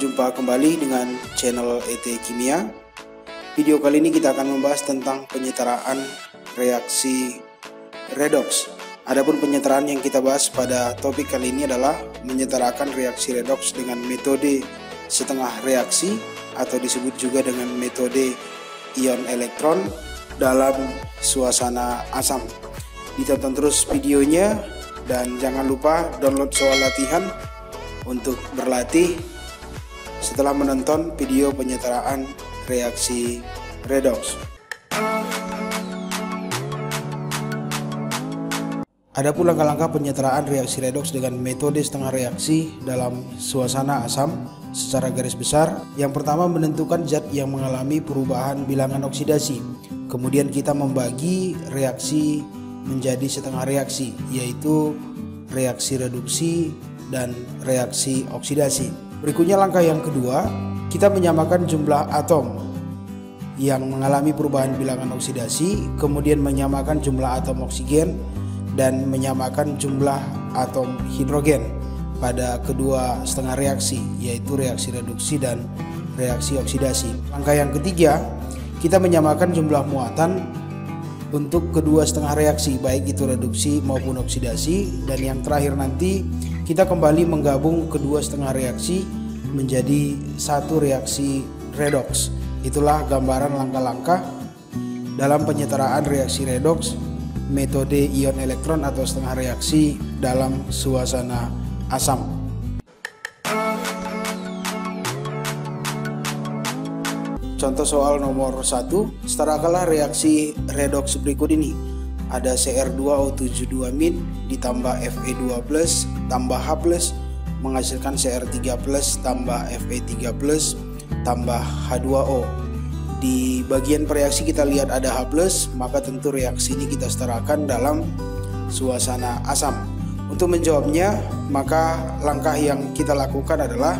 Berjumpa kembali dengan channel ET Kimia. Video kali ini kita akan membahas tentang penyetaraan reaksi redoks. Adapun penyetaraan yang kita bahas pada topik kali ini adalah menyetarakan reaksi redoks dengan metode setengah reaksi atau disebut juga dengan metode ion elektron dalam suasana asam. Ditonton terus videonya dan jangan lupa download soal latihan untuk berlatih setelah menonton video penyetaraan reaksi redoks. Adapun langkah-langkah penyetaraan reaksi redoks dengan metode setengah reaksi dalam suasana asam secara garis besar. Yang pertama, menentukan zat yang mengalami perubahan bilangan oksidasi. Kemudian kita membagi reaksi menjadi setengah reaksi, yaitu reaksi reduksi dan reaksi oksidasi. Berikutnya langkah yang kedua, kita menyamakan jumlah atom yang mengalami perubahan bilangan oksidasi, kemudian menyamakan jumlah atom oksigen dan menyamakan jumlah atom hidrogen pada kedua setengah reaksi, yaitu reaksi reduksi dan reaksi oksidasi. Langkah yang ketiga, kita menyamakan jumlah muatan untuk kedua setengah reaksi, baik itu reduksi maupun oksidasi. Dan yang terakhir nanti kita kembali menggabung kedua setengah reaksi menjadi satu reaksi redoks. Itulah gambaran langkah-langkah dalam penyetaraan reaksi redoks metode ion elektron atau setengah reaksi dalam suasana asam. Contoh soal nomor 1, setarakanlah reaksi redoks berikut ini. Ada Cr2O72- ditambah Fe2+ tambah H+ menghasilkan Cr3+ tambah Fe3+ tambah H2O. Di bagian reaksi kita lihat ada H+, maka tentu reaksi ini kita setarakan dalam suasana asam. Untuk menjawabnya, maka langkah yang kita lakukan adalah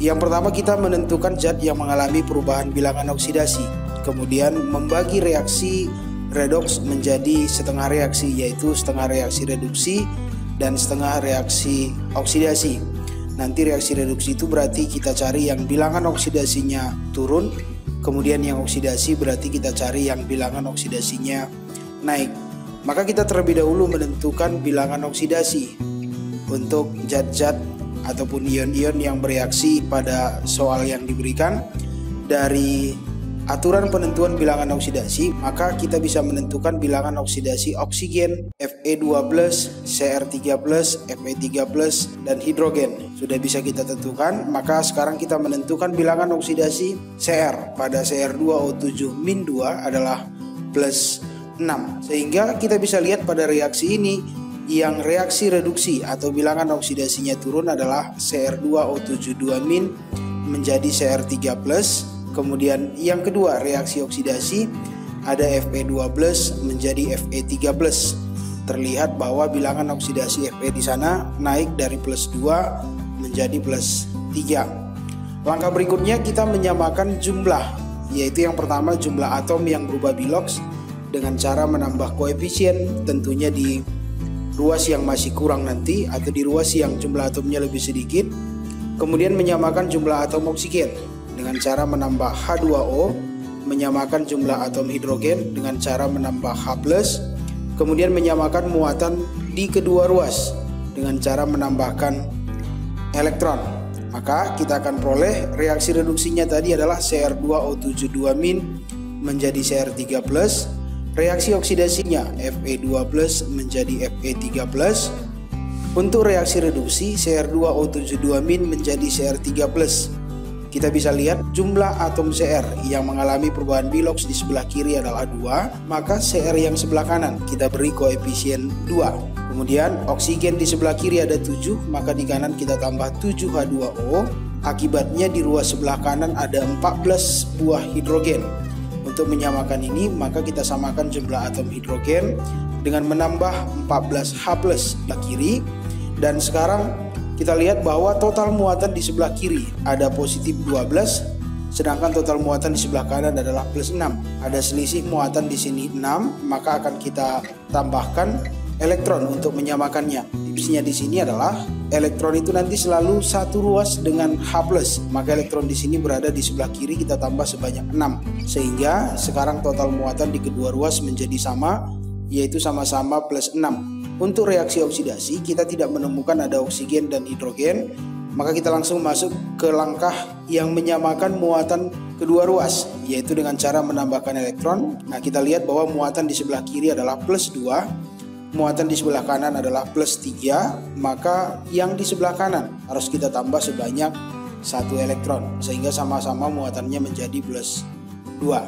yang pertama, kita menentukan zat yang mengalami perubahan bilangan oksidasi. Kemudian membagi reaksi redoks menjadi setengah reaksi, yaitu setengah reaksi reduksi dan setengah reaksi oksidasi. Nanti reaksi reduksi itu berarti kita cari yang bilangan oksidasinya turun, kemudian yang oksidasi berarti kita cari yang bilangan oksidasinya naik. Maka kita terlebih dahulu menentukan bilangan oksidasi untuk zat-zat ataupun ion-ion yang bereaksi pada soal yang diberikan. Dari aturan penentuan bilangan oksidasi, maka kita bisa menentukan bilangan oksidasi oksigen, Fe2+, Cr3+, Fe3+, dan hidrogen. Sudah bisa kita tentukan, maka sekarang kita menentukan bilangan oksidasi Cr. Pada Cr2O7-2 adalah plus 6. Sehingga kita bisa lihat pada reaksi ini, yang reaksi reduksi atau bilangan oksidasinya turun adalah Cr2O72- menjadi Cr3+. Kemudian yang kedua, reaksi oksidasi ada Fe2+ menjadi Fe3+. Terlihat bahwa bilangan oksidasi Fe di sana naik dari plus 2 menjadi plus 3. Langkah berikutnya kita menyamakan jumlah, yaitu yang pertama jumlah atom yang berubah biloks dengan cara menambah koefisien, tentunya di ruas yang masih kurang nanti atau di ruas yang jumlah atomnya lebih sedikit. Kemudian menyamakan jumlah atom oksigen dengan cara menambah H2O, menyamakan jumlah atom hidrogen dengan cara menambah H+, kemudian menyamakan muatan di kedua ruas dengan cara menambahkan elektron. Maka kita akan peroleh reaksi reduksinya tadi adalah Cr2O72- menjadi Cr3+, reaksi oksidasinya Fe2+ menjadi Fe3+. Untuk reaksi reduksi Cr2O72- menjadi Cr3+. Kita bisa lihat jumlah atom Cr yang mengalami perubahan biloks di sebelah kiri adalah 2, maka Cr yang sebelah kanan kita beri koefisien 2. Kemudian oksigen di sebelah kiri ada 7, maka di kanan kita tambah 7H2O. Akibatnya di ruas sebelah kanan ada 14 buah hidrogen. Untuk menyamakan ini, maka kita samakan jumlah atom hidrogen dengan menambah 14H+ sebelah kiri. Dan sekarang kita lihat bahwa total muatan di sebelah kiri ada positif 12, sedangkan total muatan di sebelah kanan adalah plus 6. Ada selisih muatan di sini 6, maka akan kita tambahkan elektron untuk menyamakannya. Tipsnya di sini adalah elektron itu nanti selalu satu ruas dengan H+, maka elektron di sini berada di sebelah kiri, kita tambah sebanyak 6. Sehingga sekarang total muatan di kedua ruas menjadi sama, yaitu sama-sama plus 6. Untuk reaksi oksidasi kita tidak menemukan ada oksigen dan hidrogen, maka kita langsung masuk ke langkah yang menyamakan muatan kedua ruas, yaitu dengan cara menambahkan elektron. Nah, kita lihat bahwa muatan di sebelah kiri adalah plus 2, muatan di sebelah kanan adalah plus 3, maka yang di sebelah kanan harus kita tambah sebanyak 1 elektron, sehingga sama-sama muatannya menjadi plus 2.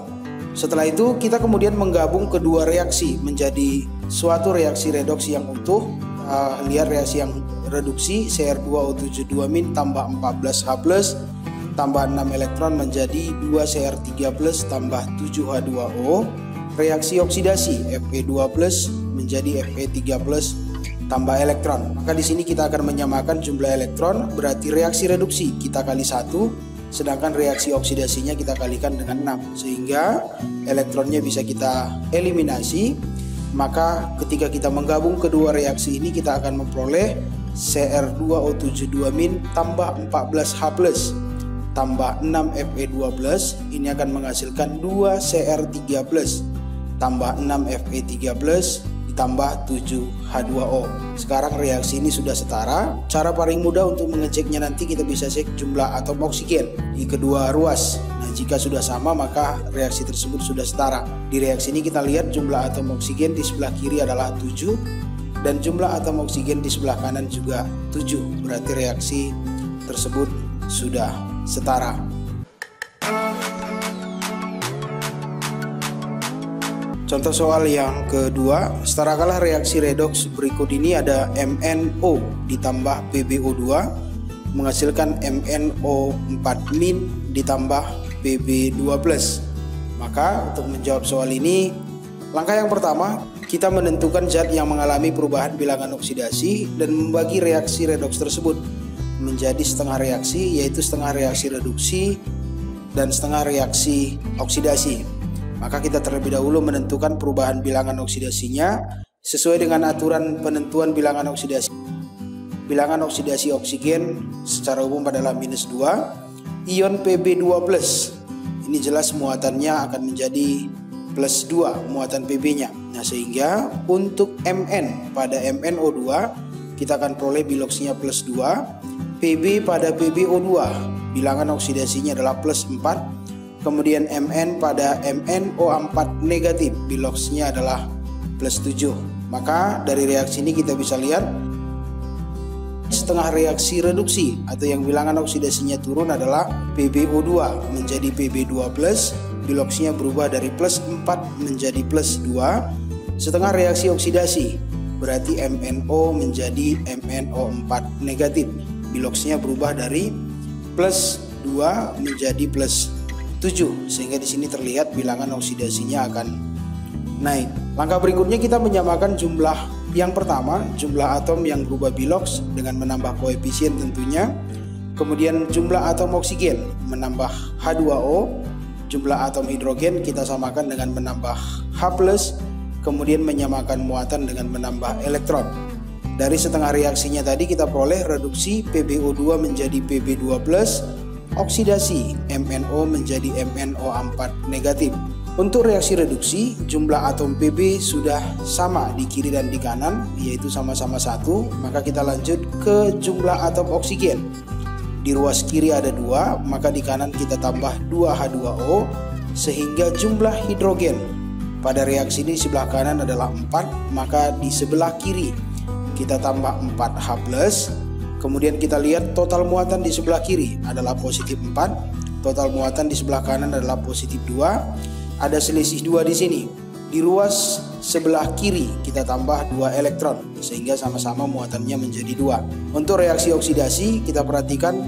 Setelah itu kita kemudian menggabung kedua reaksi menjadi suatu reaksi redoks yang utuh. Lihat reaksi yang reduksi, Cr2O72- tambah 14H+, tambah 6 elektron menjadi 2Cr3+ tambah 7H2O. Reaksi oksidasi, Fe2+ menjadi Fe3+ tambah elektron. Maka di sini kita akan menyamakan jumlah elektron, berarti reaksi reduksi kita kali 1, sedangkan reaksi oksidasinya kita kalikan dengan 6, sehingga elektronnya bisa kita eliminasi. Maka ketika kita menggabung kedua reaksi ini, kita akan memperoleh Cr2O72- tambah 14H+ tambah 6 Fe2+, ini akan menghasilkan 2Cr3+ tambah 6 Fe3+ ditambah 7H2O. Sekarang reaksi ini sudah setara. Cara paling mudah untuk mengeceknya nanti kita bisa cek jumlah atom oksigen di kedua ruas. Nah, jika sudah sama maka reaksi tersebut sudah setara. Di reaksi ini kita lihat jumlah atom oksigen di sebelah kiri adalah 7 dan jumlah atom oksigen di sebelah kanan juga 7. Berarti reaksi tersebut sudah setara. Contoh soal yang kedua, setarakanlah reaksi redoks berikut ini. Ada MnO ditambah PbO2 menghasilkan MnO4- ditambah Pb2+. Maka untuk menjawab soal ini, langkah yang pertama kita menentukan zat yang mengalami perubahan bilangan oksidasi dan membagi reaksi redoks tersebut menjadi setengah reaksi, yaitu setengah reaksi reduksi dan setengah reaksi oksidasi. Maka kita terlebih dahulu menentukan perubahan bilangan oksidasinya sesuai dengan aturan penentuan bilangan oksidasi. Bilangan oksidasi oksigen secara umum adalah -2. Ion Pb2+, ini jelas muatannya akan menjadi plus 2 muatan Pb-nya. Nah, sehingga untuk Mn pada MnO2 kita akan peroleh biloxnya plus 2. Pb pada PbO2 bilangan oksidasinya adalah plus 4. Kemudian Mn pada MnO4 negatif biloxnya adalah plus 7. Maka dari reaksi ini kita bisa lihat setengah reaksi reduksi atau yang bilangan oksidasinya turun adalah PbO2 menjadi Pb2+, biloxnya berubah dari plus 4 menjadi plus 2. Setengah reaksi oksidasi berarti MnO menjadi MnO4 negatif, biloxnya berubah dari plus 2 menjadi plus 7, sehingga di sini terlihat bilangan oksidasinya akan naik. Langkah berikutnya kita menyamakan jumlah yang pertama, jumlah atom yang berubah bilox dengan menambah koefisien tentunya. Kemudian jumlah atom oksigen menambah H2O, jumlah atom hidrogen kita samakan dengan menambah H+, kemudian menyamakan muatan dengan menambah elektron. Dari setengah reaksinya tadi kita peroleh reduksi PbO2 menjadi Pb2+, oksidasi MnO menjadi MnO4 negatif. Untuk reaksi reduksi, jumlah atom Pb sudah sama di kiri dan di kanan, yaitu sama-sama 1. Maka kita lanjut ke jumlah atom oksigen. Di ruas kiri ada 2, maka di kanan kita tambah 2H2O, sehingga jumlah hidrogen pada reaksi ini di sebelah kanan adalah 4, maka di sebelah kiri kita tambah 4H+. Kemudian kita lihat total muatan di sebelah kiri adalah positif 4, total muatan di sebelah kanan adalah positif 2. Ada selisih 2 di sini. Di ruas sebelah kiri kita tambah 2 elektron sehingga sama-sama muatannya menjadi 2. Untuk reaksi oksidasi kita perhatikan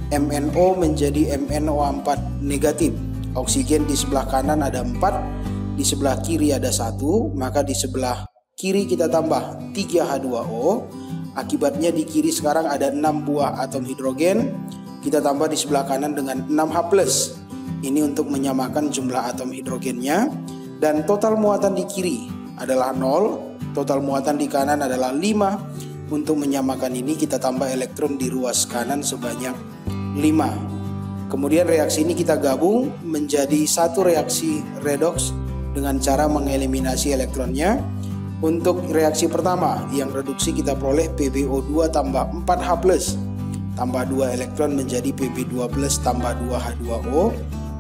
MnO menjadi MnO4 negatif. Oksigen di sebelah kanan ada 4, di sebelah kiri ada 1, maka di sebelah kiri kita tambah 3H2O. Akibatnya di kiri sekarang ada 6 buah atom hidrogen, kita tambah di sebelah kanan dengan 6H+. Ini untuk menyamakan jumlah atom hidrogennya. Dan total muatan di kiri adalah 0, total muatan di kanan adalah 5. Untuk menyamakan ini kita tambah elektron di ruas kanan sebanyak 5. Kemudian reaksi ini kita gabung menjadi satu reaksi redoks dengan cara mengeliminasi elektronnya. Untuk reaksi pertama yang reduksi kita peroleh PbO2 tambah 4H+, tambah 2 elektron menjadi Pb2+ tambah 2H2O.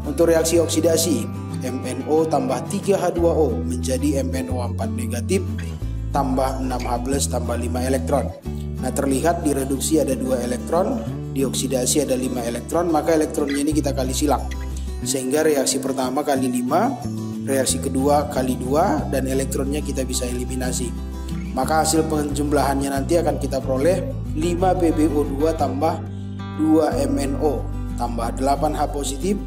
Untuk reaksi oksidasi MnO tambah 3H2O menjadi MnO4 negatif tambah 6H+ tambah 5 elektron. Nah, terlihat di reduksi ada 2 elektron, di oksidasi ada 5 elektron, maka elektronnya ini kita kali silang. Sehingga reaksi pertama kali 5, reaksi kedua kali 2, dan elektronnya kita bisa eliminasi. Maka hasil penjumlahannya nanti akan kita peroleh 5 PbO2 tambah 2 MnO tambah 8H positif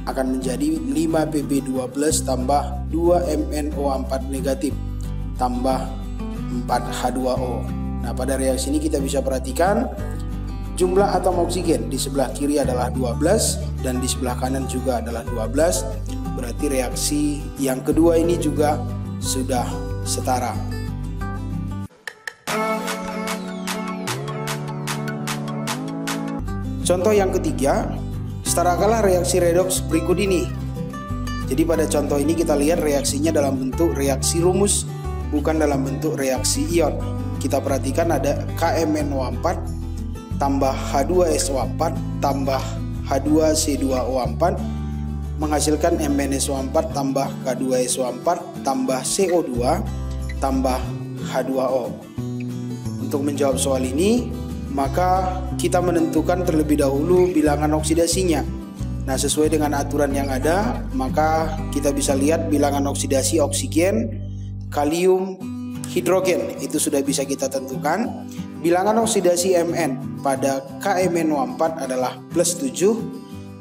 akan menjadi 5 Pb2+ tambah 2 MnO4 negatif tambah 4H2O. Nah, pada reaksi ini kita bisa perhatikan jumlah atom oksigen di sebelah kiri adalah 12 dan di sebelah kanan juga adalah 12. Berarti reaksi yang kedua ini juga sudah setara. Contoh yang ketiga, setarakanlah reaksi redoks berikut ini. Jadi pada contoh ini kita lihat reaksinya dalam bentuk reaksi rumus, bukan dalam bentuk reaksi ion. Kita perhatikan ada KMnO4 tambah H2SO4 tambah H2C2O4 menghasilkan MnSO4 tambah K2SO4 tambah CO2 tambah H2O. Untuk menjawab soal ini, maka kita menentukan terlebih dahulu bilangan oksidasinya. Nah, sesuai dengan aturan yang ada, maka kita bisa lihat bilangan oksidasi oksigen, kalium, hidrogen itu sudah bisa kita tentukan. Bilangan oksidasi Mn pada KMnO4 adalah +7,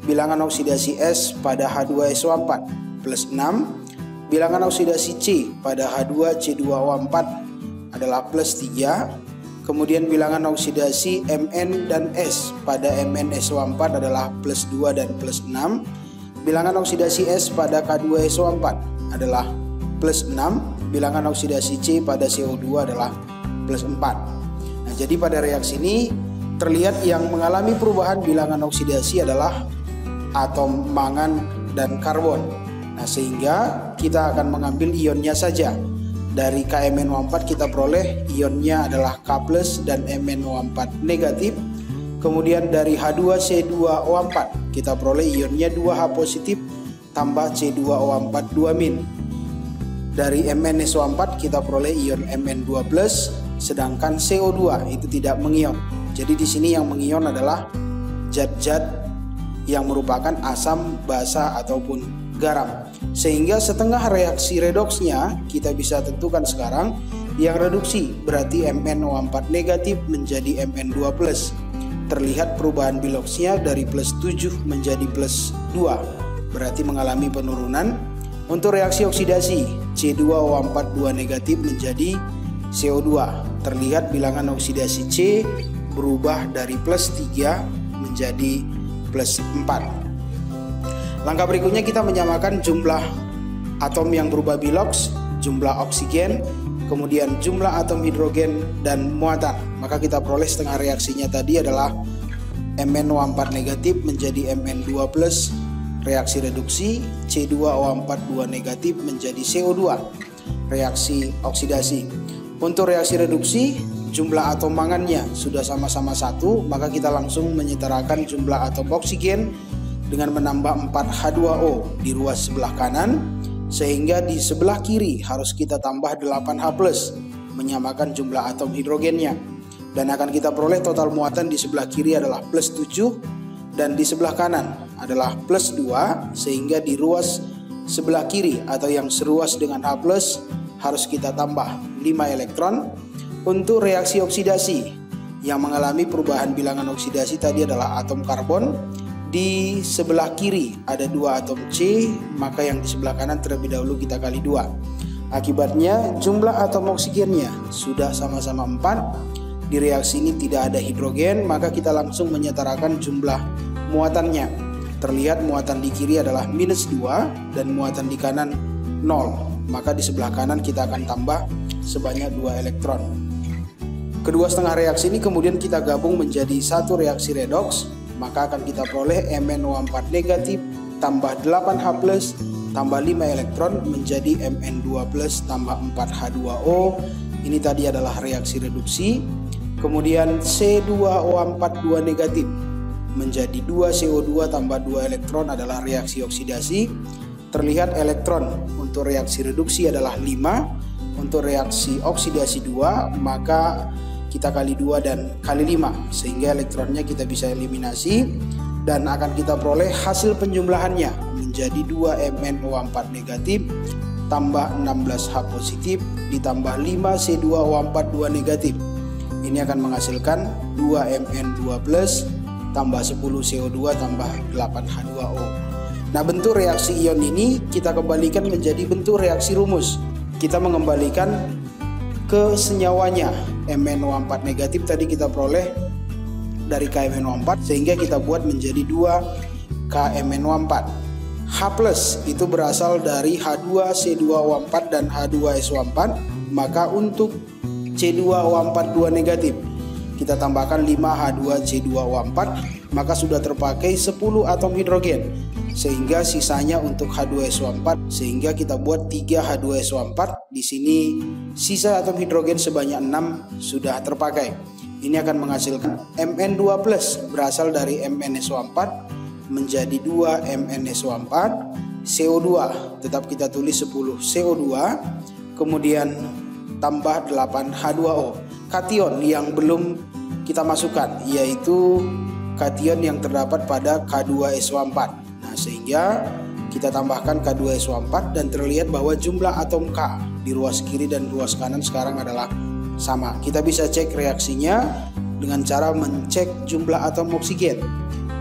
bilangan oksidasi S pada H2SO4 +6, bilangan oksidasi C pada H2C2O4 adalah +3, kemudian bilangan oksidasi Mn dan S pada MnSO4 adalah +2 dan +6, bilangan oksidasi S pada K2SO4 adalah +6, bilangan oksidasi C pada CO2 adalah +4. Nah, jadi pada reaksi ini terlihat yang mengalami perubahan bilangan oksidasi adalah atom mangan dan karbon. Nah, sehingga kita akan mengambil ionnya saja. Dari KMnO4 kita peroleh ionnya adalah K+ dan MnO4 negatif. Kemudian dari H2C2O4 kita peroleh ionnya 2H positif tambah C2O4 2-. Dari MnSO4 kita peroleh ion Mn2+, sedangkan CO2 itu tidak mengion. Jadi di sini yang mengion adalah zat-zat yang merupakan asam, basa ataupun garam. Sehingga setengah reaksi redoksnya kita bisa tentukan sekarang. Yang reduksi berarti MnO4 negatif menjadi Mn2+. Terlihat perubahan biloksnya dari +7 menjadi +2, berarti mengalami penurunan. Untuk reaksi oksidasi C2O4 2 negatif menjadi CO2, terlihat bilangan oksidasi C berubah dari +3 menjadi +4. Langkah berikutnya kita menyamakan jumlah atom yang berubah biloks, jumlah oksigen, kemudian jumlah atom hidrogen dan muatan. Maka kita peroleh setengah reaksinya tadi adalah MnO4 negatif menjadi Mn2+, reaksi reduksi C2O4 2 negatif menjadi CO2, reaksi oksidasi. Untuk reaksi reduksi, jumlah atom mangannya sudah sama-sama 1, maka kita langsung menyetarakan jumlah atom oksigen dengan menambah 4H2O di ruas sebelah kanan, sehingga di sebelah kiri harus kita tambah 8H+, menyamakan jumlah atom hidrogennya. Dan akan kita peroleh total muatan di sebelah kiri adalah +7 dan di sebelah kanan adalah +2, sehingga di ruas sebelah kiri atau yang seruas dengan H+ harus kita tambah 5 elektron. Untuk reaksi oksidasi yang mengalami perubahan bilangan oksidasi tadi adalah atom karbon. Di sebelah kiri ada 2 atom C, maka yang di sebelah kanan terlebih dahulu kita kali 2. Akibatnya jumlah atom oksigennya sudah sama-sama 4. Di reaksi ini tidak ada hidrogen, maka kita langsung menyetarakan jumlah muatannya. Terlihat muatan di kiri adalah -2 dan muatan di kanan 0. Maka di sebelah kanan kita akan tambah sebanyak 2 elektron. Kedua setengah reaksi ini kemudian kita gabung menjadi satu reaksi redoks, maka akan kita peroleh MnO4 negatif tambah 8H plus tambah 5 elektron menjadi Mn2 plus tambah 4H2O. Ini tadi adalah reaksi reduksi. Kemudian C2O4 2 negatif menjadi 2 CO2 tambah 2 elektron adalah reaksi oksidasi. Terlihat elektron untuk reaksi reduksi adalah 5, untuk reaksi oksidasi 2, maka kita kali 2 dan kali 5 sehingga elektronnya kita bisa eliminasi dan akan kita peroleh hasil penjumlahannya menjadi 2 MnO4 negatif tambah 16H positif ditambah 5 C2O4 2 negatif. Ini akan menghasilkan 2 Mn2 plus tambah 10 CO2 tambah 8H2O. Nah, bentuk reaksi ion ini kita kembalikan menjadi bentuk reaksi rumus. Kita mengembalikan ke senyawanya. MnO4 negatif tadi kita peroleh dari KMnO4 sehingga kita buat menjadi 2 KMnO4. H plus itu berasal dari H2C2O4 dan H2SO4, maka untuk C2O4 2 negatif kita tambahkan 5H2C2O4, maka sudah terpakai 10 atom hidrogen sehingga sisanya untuk H2SO4, sehingga kita buat 3H2SO4. Di sini sisa atom hidrogen sebanyak 6 sudah terpakai. Ini akan menghasilkan Mn2 plus berasal dari MnSO4 menjadi 2 MnSO4, CO2 tetap kita tulis 10 CO2, kemudian tambah 8H2O. Kation yang belum kita masukkan yaitu kation yang terdapat pada K2SO4. Nah, sehingga kita tambahkan K2SO4 dan terlihat bahwa jumlah atom K di ruas kiri dan ruas kanan sekarang adalah sama. Kita bisa cek reaksinya dengan cara mencek jumlah atom oksigen.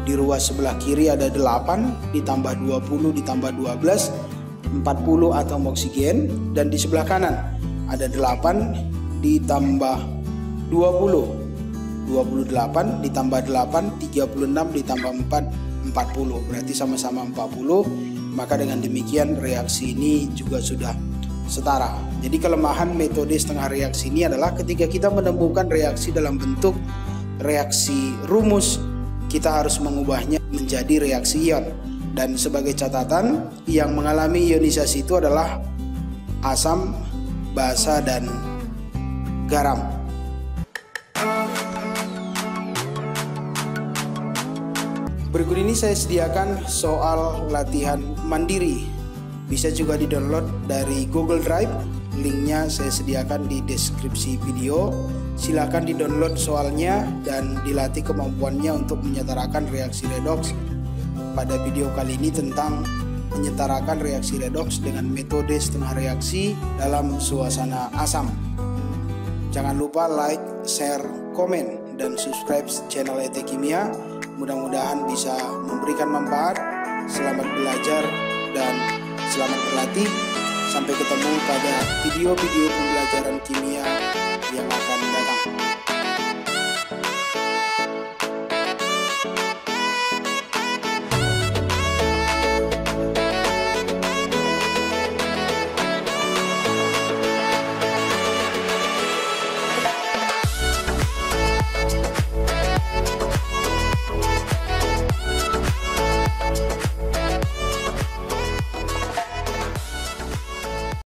Di ruas sebelah kiri ada 8 ditambah 20 ditambah 12, 40 atom oksigen, dan di sebelah kanan ada 8 ditambah 20, 28 ditambah 8, 36 ditambah 4, 40, berarti sama-sama 40. Maka dengan demikian reaksi ini juga sudah setara. Jadi kelemahan metode setengah reaksi ini adalah ketika kita menemukan reaksi dalam bentuk reaksi rumus, kita harus mengubahnya menjadi reaksi ion. Dan sebagai catatan, yang mengalami ionisasi itu adalah asam, basa, dan garam. Berikut ini saya sediakan soal latihan mandiri. Bisa juga di-download dari Google Drive. Linknya saya sediakan di deskripsi video. Silakan di-download soalnya dan dilatih kemampuannya untuk menyetarakan reaksi redoks. Pada video kali ini tentang menyetarakan reaksi redoks dengan metode setengah reaksi dalam suasana asam. Jangan lupa like, share, komen, dan subscribe channel ET Kimia. Mudah-mudahan bisa memberikan manfaat. Selamat belajar dan selamat berlatih. Sampai ketemu pada video-video pembelajaran kimia yang akan datang.